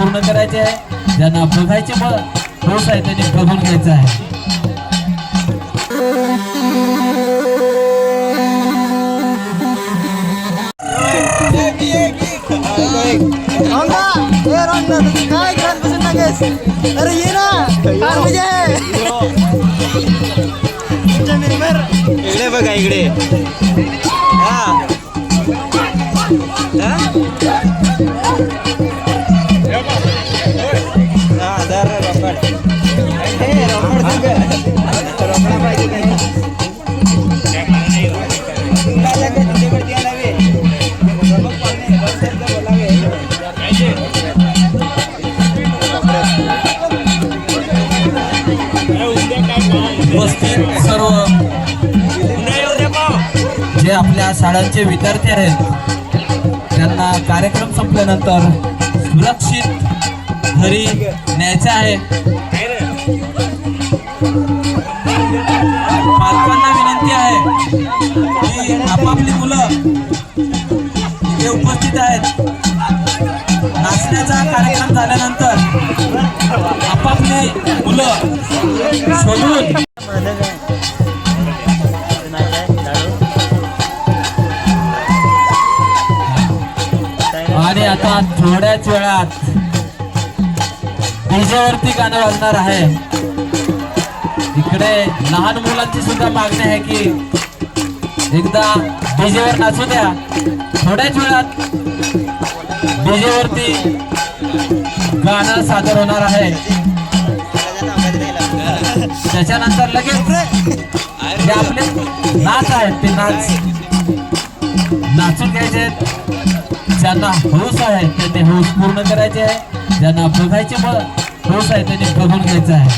पूर्ण करायचे आहे, ज्यांना बघायचे हौस आहे त्यांनी बघून घ्यायचं आहे. काय खेळत बसून लागेस? अरे ये ना, फार मजा आहे. इकडे बघा इकडे. हा उपस्थित सर्व जे आपल्या शाळांचे विद्यार्थी आहेत त्यांना कार्यक्रम संपल्यानंतर सुरक्षित घरी न्यायचे आहे. पालकांना विनंती आहे की आपापली मुलं इथे उपस्थित आहेत. नाचण्याचा कार्यक्रम झाल्यानंतर आपापली मुलं शोधून आणि आता थोड्याच वेळात डीजेवरती गाणं वाजणार आहे. इकडे लहान मुलांची सुद्धा मागणी आहे की एकदा डीजेवर नाचू द्या. थोड्याच वेळात डीजेवरती गाणं सादर होणार आहे. त्याच्यानंतर लगेच जे आपले नाच आहेत ते नाचून घ्यायचे. ज्यांना हौस आहे त्यांनी हौस पूर्ण करायचे आहे, ज्यांना बघायचे हौस आहे त्यांनी बघून घ्यायचं आहे.